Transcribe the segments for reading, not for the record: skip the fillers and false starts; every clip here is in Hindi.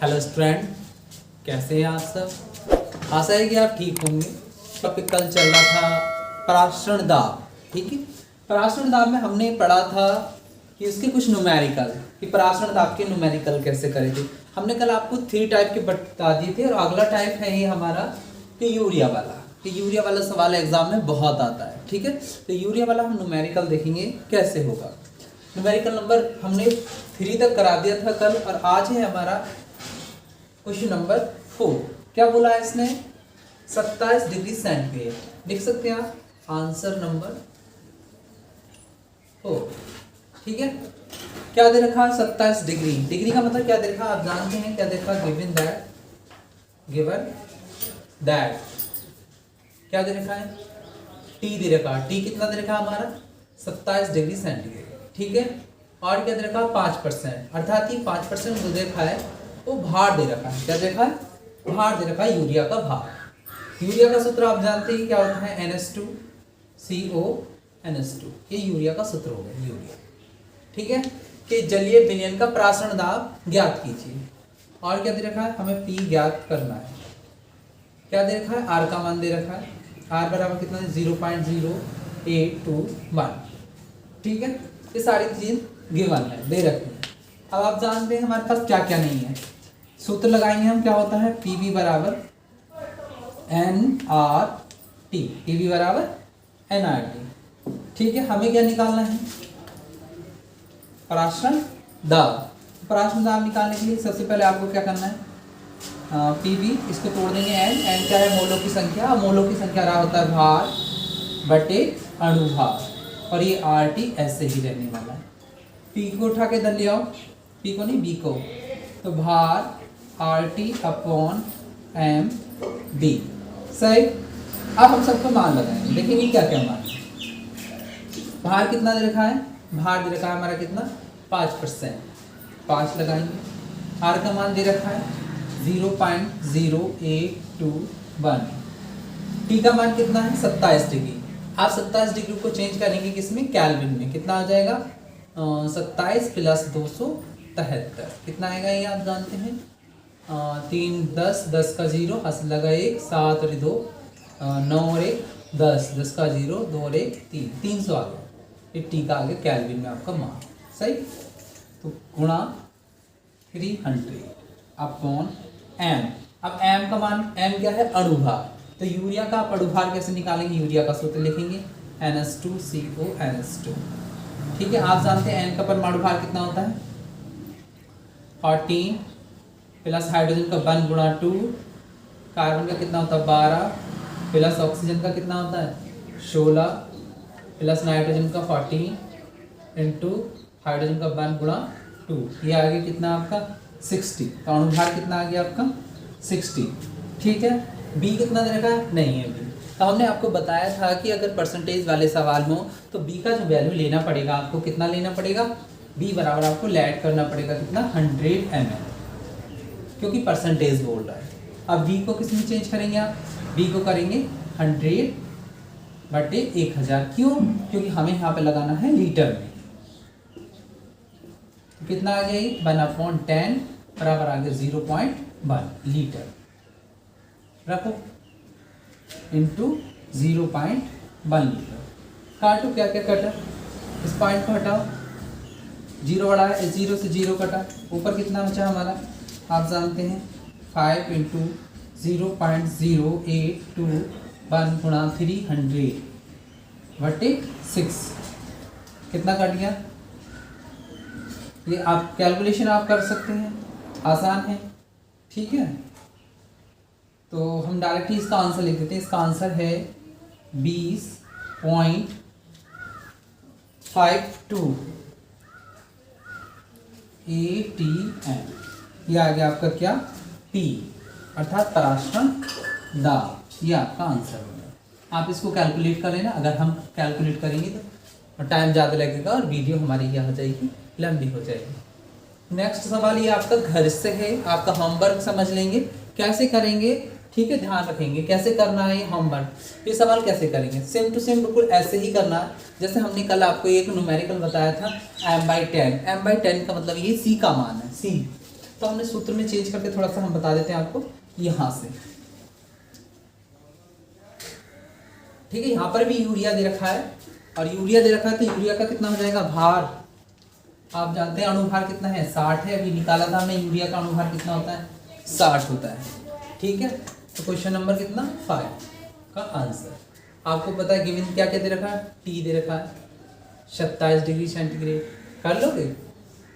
हेलो स्टूडेंट, कैसे हैं आप सब। आशा है कि आप ठीक होंगे। टॉपिक कल चल रहा था पराशरण दाब। ठीक है, पराशरण दाब में हमने पढ़ा था कि इसके कुछ न्यूमेरिकल, कि पराशरण दाब के न्यूमेरिकल कैसे करेंगे। हमने कल आपको 3 टाइप के बता दिए थे और अगला टाइप है ये हमारा कि यूरिया वाला। कि यूरिया वाला सवाल एग्जाम में बहुत आता है। ठीक है, तो यूरिया वाला हम न्यूमेरिकल देखेंगे कैसे होगा। न्यूमेरिकल नंबर हमने 3 तक करा दिया था कल, और आज है हमारा क्वेश्चन नंबर 4। क्या बोला है इसने? 27 डिग्री सेंटीग्रेड। लिख सकते हैं आप आंसर नंबर 4। ठीक है, क्या दे रखा? 27 डिग्री। डिग्री का मतलब क्या दे रखा आप जानते हैं। क्या दे रखा? गिवन दैट क्या दे रखा है? टी दे रखा। टी कितना दे रखा हमारा? 27 डिग्री सेंटीग्रेड। ठीक है, और क्या दे रखा? 5%, अर्थात ही 5% जो देखा है वो भार दे रखा है। क्या देखा है? भार दे रखा है, यूरिया का भार। यूरिया का सूत्र आप जानते हैं क्या होता है? NH2CO ये यूरिया का सूत्र हो गया, यूरिया। ठीक है, कि जलीय विलयन का पराशरण दाब ज्ञात कीजिए। और क्या दे रखा है? हमें P ज्ञात करना है। क्या दे रखा है? R का मान दे रखा है। R बराबर कितना है? 0.0821। ठीक है, ये सारी चीज गिवन है, दे रखी है। अब आप जानते हैं हमारे पास क्या क्या नहीं है। सूत्र लगाएंगे हम। क्या होता है? PV बराबर NRT। PV बराबर NRT। ठीक है, हमें क्या निकालना है? पराशरण दाब। पराशरण दाब निकालने के लिए सबसे पहले आपको क्या करना है? PV इसको तोड़ देंगे। N क्या है? मोलों की संख्या। मोलों की संख्या रहा होता है भार बटे अणुभार, और ये RT ऐसे ही रहने वाला है। P को उठा के इधर ले आओ। P को नहीं, B को। तो भार RT अपॉन MB। सही। अब हम सबको मान लगाएंगे, देखेंगे क्या क्या मान। भार कितना दे रखा है? भार दे रखा है हमारा कितना? 5%। 5 लगाएंगे। R का मान दे रखा है 0.0821। T का मान कितना है? 27 डिग्री। आप 27 डिग्री को चेंज करेंगे किसमें? केल्विन में। कितना आ जाएगा? 27 + 273। कितना आएगा ये आप जानते हैं? 3 10 10 का 0 हंस लगा 1 7 और 2 9 और 1 10 10 का 0 2 और 1 3 300 आ गया। ये टी का आ गया केल्विन में आपका मान। सही। तो गुणा 300 अपॉन M। अब M का मान, M क्या है? अणुभार। तो यूरिया का आप अणुभार कैसे निकालेंगे? यूरिया का सूत्र लिखेंगे NH2CO NH2। ठीक है, आप जानते हैं N का परमाणु भार कितना होता है? 14 प्लस हाइड्रोजन का 1 गुणा 2, कार्बन का कितना होता है? 12 प्लस ऑक्सीजन का कितना होता है? 16 प्लस नाइट्रोजन का 14 इंटू हाइड्रोजन का 1 गुणा 2। ये आ गया कितना आपका? 60। तो अणुभार कितना आ गया आपका? 60। ठीक है, B कितना दे रखा है? नहीं है B। तो हमने आपको बताया था कि अगर परसेंटेज वाले सवाल हो तो B का जो वैल्यू लेना पड़ेगा आपको, कितना लेना पड़ेगा? B बराबर आपको ऐड करना पड़ेगा कितना? 100 ml, क्योंकि परसेंटेज बोल रहा है। अब B को किस में चेंज करेंगे आप? B को करेंगे 100 बटे 1000। क्यों? क्योंकि हमें यहाँ पे लगाना है लीटर में। तो कितना आ गया? 1/10 बराबर आ गया 0.1 लीटर। रखो इंटू 0.1 लीटर। काटो, क्या क्या कटा? इस पॉइंट को हटाओ। 0 बड़ा है, 0 से 0 कटा। ऊपर कितना बचा हमारा? आप जानते हैं 5 इंटू 0.0821 गुणा 300 बटे 6। कितना कट गया? ये आप कैलकुलेशन आप कर सकते हैं, आसान है। ठीक है, तो हम डायरेक्ट ही इसका आंसर लिख देते हैं। इसका आंसर है 20.52 ATM। ये आ गया आपका क्या? P, अर्थात पराशरण दाब। ये आपका आंसर होगा। आप इसको कैलकुलेट कर लेना। अगर हम कैलकुलेट करेंगे तो टाइम ज़्यादा लगेगा और वीडियो हमारी क्या हो जाएगी? लंबी हो जाएगी। नेक्स्ट सवाल ये आपका घर से है, आपका होमवर्क समझ लेंगे कैसे करेंगे। ठीक है, ध्यान रखेंगे कैसे करना है ये होमवर्क। ये सवाल कैसे करेंगे? सेम टू सेम बिल्कुल ऐसे ही करना है जैसे हमने कल आपको एक न्यूमेरिकल बताया था m/10। m/10 का मतलब ये c का मान है। c तो हमने सूत्र में चेंज करके थोड़ा सा हम बता देते हैं आपको यहाँ से। ठीक है, यहाँ पर भी यूरिया दे रखा है, और यूरिया दे रखा है तो यूरिया का कितना हो जाएगा भार, आप जानते हैं अनुभार कितना है 60 है, अभी निकाला था हमने यूरिया का अनुभार कितना होता है 60 होता है। ठीक है, तो क्वेश्चन नंबर कितना 5 का आंसर आपको पता है गिवन क्या क्या दे रखा है, टी दे रखा है 27 डिग्री सेंटीग्रेड, कर लोगे।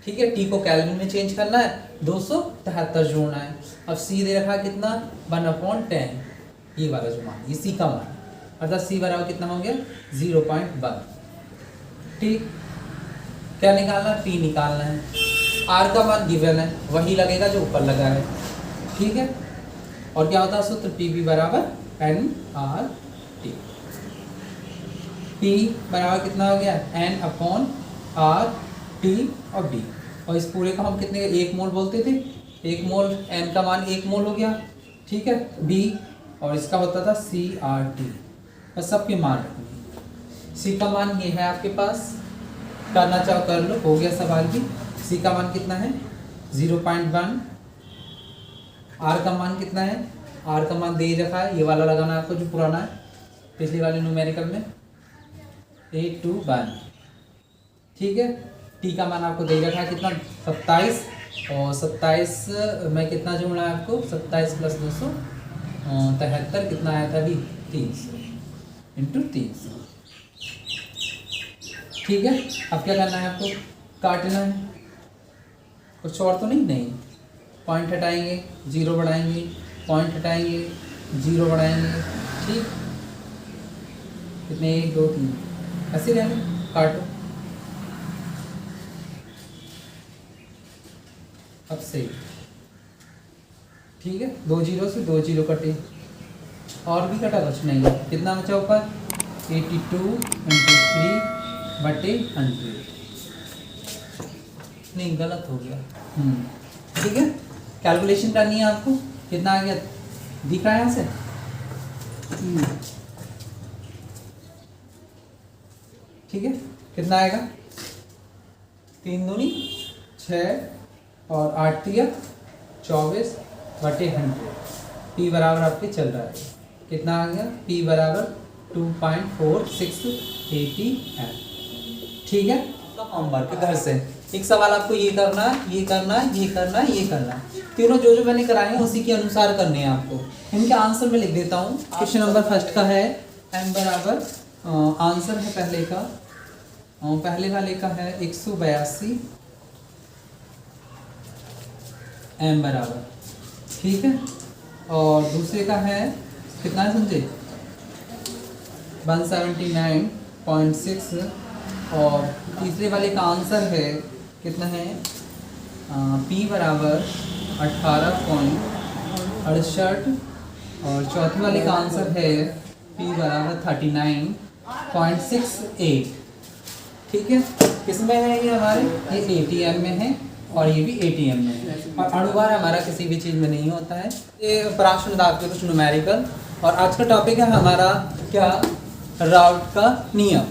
ठीक है, टी को केल्विन में चेंज करना है, 273 जोड़ना है। अब सी दे रखा है कितना 1/10, ये वाला जो मान, ये सी का मान, अर्थात सी बराबर कितना हो गया 0.1। ठीक, क्या निकालना है, टी निकालना है, आर का मान गिवन है, वही लगेगा जो ऊपर लगा है। ठीक है, और क्या होता है सूत्र, पी बी बराबर एन आर टी। पी बराबर कितना हो गया N/R T और डी, और इस पूरे का हम कितने 1 मोल बोलते थे, 1 मोल, N का मान 1 मोल हो गया। ठीक है, B और इसका होता था CRT, बस सबके मान रखने। C का मान ये है आपके पास, करना चाहो कर लो, हो गया सवाल भी। C का मान कितना है 0.1, R का मान कितना है, R का मान दे रखा है, ये वाला लगाना है आपको जो पुराना है पिछले वाले न्यूमेरिकल में 821। ठीक है, टी का मान आपको दे रखा है कितना 27, और 27 में कितना जोड़ना है आपको 27 + 273 कितना आया था अभी 300 × 300। ठीक है, अब क्या करना है आपको, काटना है, कुछ और तो नहीं, पॉइंट हटाएंगे 0 बढ़ाएंगे, पॉइंट हटाएंगे 0 बढ़ाएंगे। ठीक, कितने 1 2 3 ऐसे रहने, काटो। अब सही, ठीक है, 2 0 से 2 0 कटे, और भी कटा कुछ नहीं है, कितना बचा ऊपर 82 × 3/100। नहीं, गलत हो गया। ठीक है, कैलकुलेशन करनी है आपको, कितना आ गया दिख रहा है यहाँ से। ठीक है, कितना आएगा 3 दूनी 6 और 8 तिया 24/100। पी बराबर आपके चल रहा है, कितना आ गया, पी बराबर 2.46 ATM। ठीक है, तो होमवर्क घर से एक सवाल आपको ये करना है, ये करना है, ये करना है, ये करना है, तीनों जो मैंने कराए हैं उसी के अनुसार करने हैं आपको। इनके आंसर में लिख देता हूँ। क्वेश्चन नंबर फर्स्ट का है m बराबर, आंसर है पहले का, पहले वाले का है 182 m बराबर। ठीक है, और दूसरे का है कितना है समझे 179.6, और तीसरे वाले का आंसर है कितना है P बराबर 18.68, और चौथे वाले का आंसर है P बराबर 39.68। ठीक है, किसमें है ये हमारे, ये ATM में है, और ये भी ATM में है, और अणुभार हमारा किसी भी चीज़ में नहीं होता है। ये प्राश्न आपके कुछ न्यूमेरिकल, और आज का टॉपिक है हमारा क्या, राउट का नियम।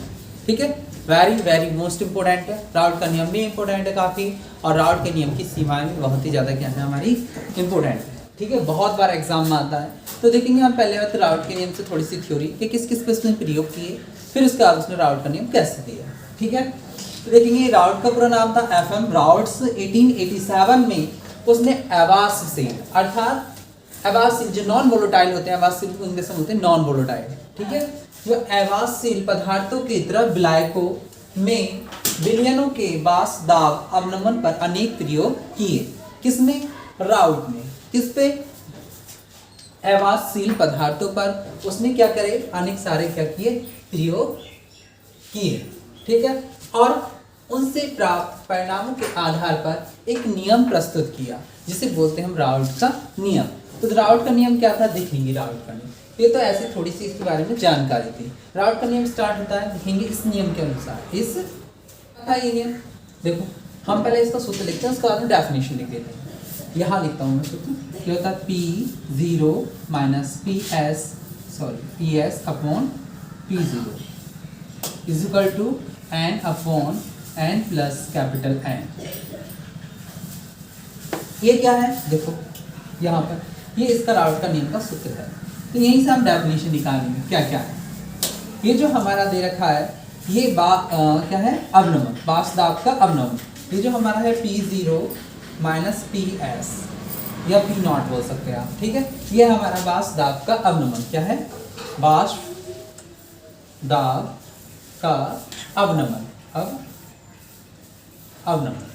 ठीक है, वेरी वेरी मोस्ट इम्पोर्टेंट है, राउट का नियम भी इम्पोर्टेंट है काफ़ी, और राउट के नियम की सीमाएं भी बहुत ही ज़्यादा क्या है हमारी इम्पोर्टेंट है। ठीक है, बहुत बार एग्जाम में आता है, तो देखेंगे हम पहले बात राउट के नियम से थोड़ी सी थ्योरी कि किस किस पे उसने प्रयोग किए, फिर उसके बाद उसने राउट का नियम कैसे दिया। ठीक है, तो देखेंगे राउट का पूरा नाम था FM राउट्स। 1887 में उसने एवास से, अर्थात एवास जो नॉन वोलेटाइल होते हैं, एवास इंग्लिश में बोलते हैं नॉन वोलेटाइल। ठीक है, जो एवासील पदार्थों की तरह ब्लाइको में विलयनों के बास दाब अवनमन पर अनेक प्रयोग किए। किसने, राउट ने, किस पे, एवासील पदार्थों पर उसने क्या करे, अनेक सारे क्या किए, प्रयोग किए। ठीक है, और उनसे प्राप्त परिणामों के आधार पर एक नियम प्रस्तुत किया, जिसे बोलते हैं हम राउट का नियम। तो राउट का नियम क्या था, देखेंगे राउट का नियम, ये तो ऐसे थोड़ी सी इसके बारे में जानकारी थी। राउट का नियम स्टार्ट होता है, देखेंगे इस नियम के अनुसार, इस ये नियम, देखो हम पहले इसका सूत्र लिखते हैं, उसके बाद में डेफिनेशन लिख देते हैं। यहाँ लिखता हूँ मैं सूत्र, क्या होता है P0 - PS/P0 is equal to N/N + N। ये क्या है, देखो यहाँ पर ये इसका राउट का नियम का सूत्र है। तो यहीं से हम डेफिनेशन निकालेंगे क्या क्या है। ये जो हमारा दे रखा है ये क्या है, अवनमन, बास दाब का अवनमन। ये जो हमारा है P0 माइनस PS या P0 बोल सकते हैं आप, ठीक है। ये हमारा बास दाब का अवनमन क्या है, बाष्प दाब का अवनमन, अवनमन,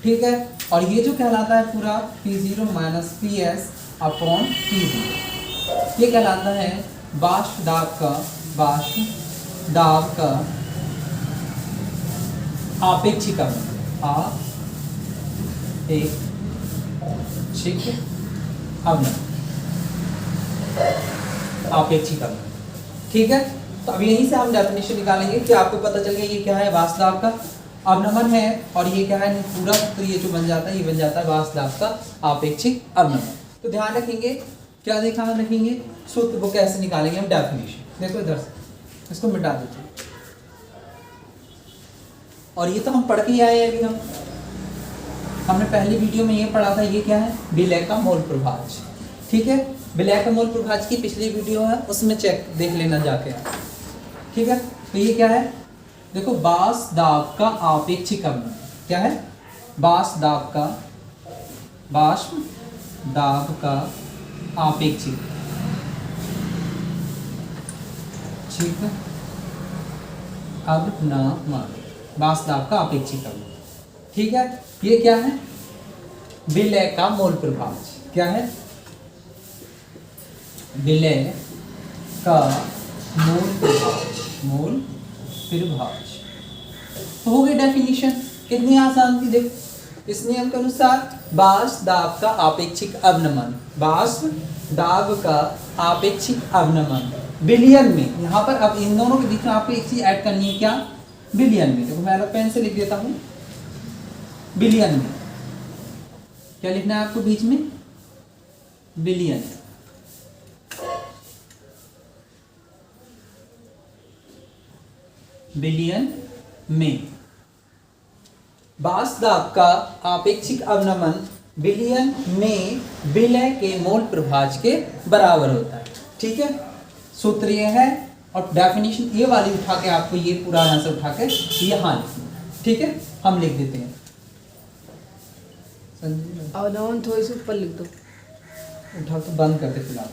ठीक है। और ये जो कहलाता है पूरा P0 minus PS upon P0, ये कहलाता है बाष्प दाब का आपेक्षिक अवनमन, आपेक्षिक अवनमन, आपेक्षिक अवनमन, ठीक है। तो अब यहीं से हम डेफिनेशन निकालेंगे कि आपको पता चल गया ये क्या है, बाष्प दाब का अवनमन है। और ये क्या है पूरा, तो ये जो बन जाता है ये बन जाता है बाष्प दाब का आपेक्षिक अवनमन। तो ध्यान रखेंगे, क्या ध्यान रखेंगे, सूत्र को कैसे निकालेंगे हम, डेफिनेशन। देखो इधर से इसको मिटा देते हैं। और ये तो हम पढ़ के ही आए हैं अभी, हमने पहली वीडियो में ये पढ़ा था, ये क्या है, विलय का मोल प्रभाज, ठीक है। विलय का मोल प्रभाज की पिछली वीडियो है, उसमें चेक देख लेना जाके, ठीक है। तो ये क्या है, देखो बाष्प दाब का आपेक्षिक अवनमन क्या है, बाष्प दाब का आपेक्षिक, ठीक है, अवनमन, बाष्प दाब का आपेक्षिक अवनमन, ठीक है। ये क्या है, विलय का मोल प्रभाज, क्या है, विलय का मोल प्रभाज, तो हो गई डेफिनेशन, कितनी आसान थी। देखो इस नियम के अनुसार बाष्प दाब का आपेक्षिक अवनमन, बाष्प दाब का आपेक्षिक अवनमन बिलियन में, यहाँ पर अब इन दोनों के बीच में आपको एक चीज ऐड करनी है, क्या, बिलियन में। देखो मैं पेन से लिख देता हूँ, बिलियन में क्या लिखना है आपको बीच में, बिलियन, बिलियन में बाष्प दाब का आपेक्षिक अवनमन बिलियन में विलय के मोल प्रभाज के बराबर होता है, ठीक है। सूत्र ये है, और डेफिनेशन ये वाली उठा के आपको ये पूरा आंसर उठा के यहाँ लिखना, ठीक है। हम लिख देते हैं, अवनमन थोड़ी सी ऊपर लिख दो, उठा के बंद कर दे फिलहाल।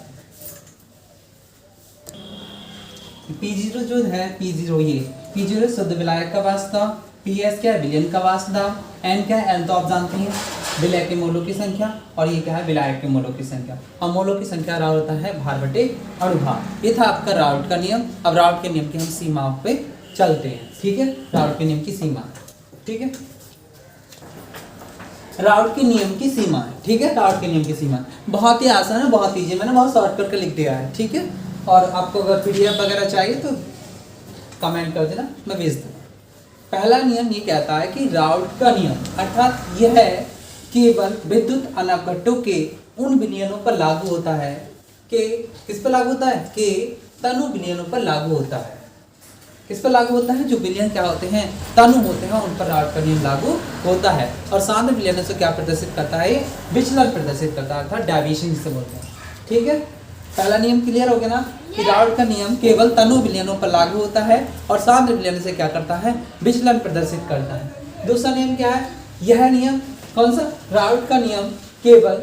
P0 जो है, P0 ये P0 शुद्ध विलायक का वास्ता, PS क्या है, विलयन का वास्ता, N क्या है, N तो आप जानते हैं विलय के मोलों की संख्या, और ये क्या है, विलायक के मोलों की संख्या। और मोलों की संख्या राउट होता है भार बटे अणुभार। ये था आपका राउट का नियम। अब राउट के नियम की हम सीमाओं पे चलते हैं, ठीक है। राउट के नियम की सीमा, ठीक है, राउट के नियम की सीमा, ठीक है। राउट के नियम की सीमा बहुत ही आसान है, बहुत ईजी, मैंने बहुत शॉर्ट करके लिख दिया है, ठीक है। और आपको अगर PDF वगैरह चाहिए तो कमेंट कर देना, मैं भेज दूँगा। पहला नियम ये कहता है कि राउट का नियम अर्थात यह है केवल विद्युत अनवकटों के उन विलयनों पर लागू होता है, कि किस पर लागू होता है, कि तनु विलयनों पर लागू होता है। किस पर लागू होता है, जो विलयन क्या होते हैं, तनु होते हैं, उन पर राउट का नियम लागू होता है। और सांद्र विलयनों से क्या प्रदर्शित करता है, विचलन प्रदर्शित करता है, अर्थात डेविएशन जिसे बोलते हैं, ठीक है। पहला नियम क्लियर हो गया ना, कि राउट का नियम केवल तनु विलयनों पर लागू होता है और सांद्र विलयन से क्या करता है, विचलन प्रदर्शित करता है। दूसरा नियम क्या है, यह नियम कौन सा, राउट का नियम केवल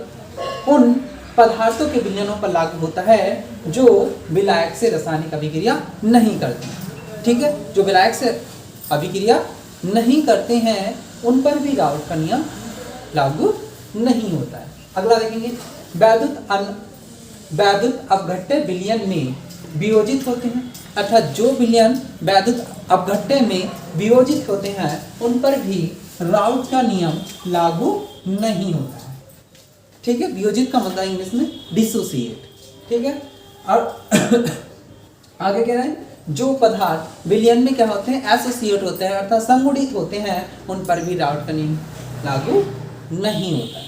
उन पदार्थों के विलयनों पर लागू होता है जो विलायक से रासायनिक अभिक्रिया नहीं करते, ठीक है। जो विलायक से अभिक्रिया नहीं करते हैं उन पर भी राउट का नियम लागू नहीं होता है। अगला देखेंगे, वैद्युत अपघट्य विलयन में वियोजित होते हैं, अर्थात जो विलयन वैद्युत अपघट्य में वियोजित होते हैं उन पर भी राउट का नियम लागू नहीं होता है, ठीक है। वियोजित का मतलब इंग्लिश में डिसोसिएट, ठीक है। और आगे कह रहे हैं, जो पदार्थ विलयन में क्या होते हैं, एसोसिएट होते हैं, अर्थात संगुणित होते हैं, उन पर भी राउट का नियम लागू नहीं होता है,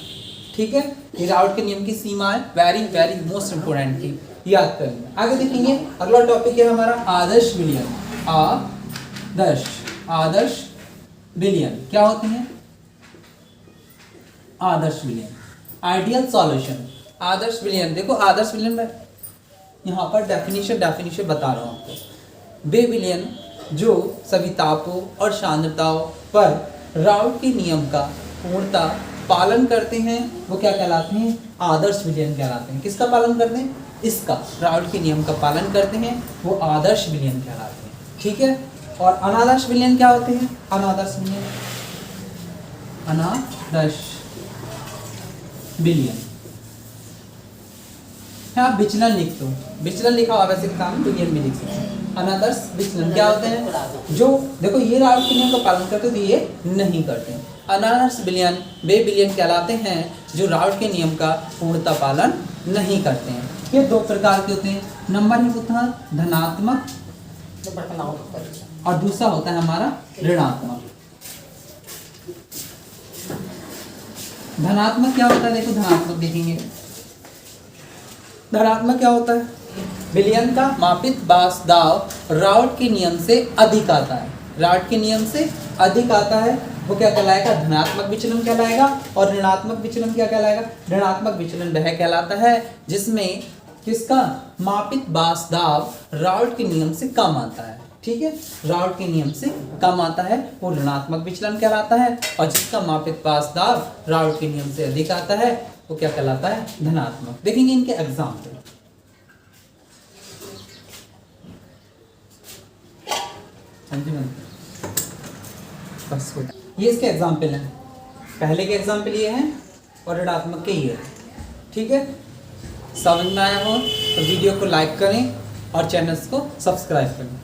ठीक है। ये राउट के नियम की सीमा है, वेरी वेरी मोस्ट इंपोर्टेंट थी, याद करेंगे। आगे देखेंगे, अगला टॉपिक है हमारा आदर्श विलयन। आदर्श विलयन क्या होते हैं, आदर्श विलयन, आइडियल सॉल्यूशन, आदर्श विलयन। देखो आदर्श विलयन में यहाँ पर डेफिनेशन बता रहा हूँ आपको। वे विलयन जो सभी तापों और सांद्रताओं पर राउट के नियम का पूर्णतः पालन करते हैं वो क्या कहलाते हैं? आदर्श विलयन कहलाते हैं। किसका पालन करते हैं? इसका, राउट के नियम का पालन करते हैं वो आदर्श विलयन कहलाते हैं। ठीक है। और अनादर्श विलयन क्या होते हैं? अनादर्श विलयन, अनादर्श विलयन आप विचलन लिख दो, विचलन लिखा हुआ वैसे काम तो ये भी लिख सकते हैं। अनादर्श विचलन क्या होते हैं? जो देखो ये राउट के नियम का पालन करते हैं तो ये नहीं करते हैं। अनादर्श विलयन वे विलयन कहलाते हैं जो राउट के नियम का पूर्णतः पालन नहीं करते हैं। ये दो प्रकार के होते हैं, नंबर एक होता है धनात्मक और दूसरा होता है हमारा ऋणात्मक। धनात्मक क्या होता है? देखो धनात्मक देखेंगे, धनात्मक क्या होता है? विलयन का मापित बास दाव राउट के नियम से अधिक आता है, राउट के नियम से अधिक आता है वो क्या कहलाएगा? धनात्मक विचलन कहलाएगा। और ऋणात्मक विचलन क्या कहलाएगा? ऋणात्मक विचलन वह कहलाता है जिसमें किसका मापित बास दाव राउट के नियम से कम आता है। ठीक है, राउट के नियम से कम आता है वो ऋणात्मक विचलन कहलाता है, और जिसका मापित बास दाव राउट के नियम से अधिक आता है वो क्या कहलाता है? धनात्मक। देखेंगे इनके एग्जाम्पल। बस ये इसके एग्जाम्पल हैं, पहले के एग्जाम्पल ये हैं और ऋणात्मक के ये। ठीक है, समझ में आया हो तो वीडियो को लाइक करें और चैनल को सब्सक्राइब करें।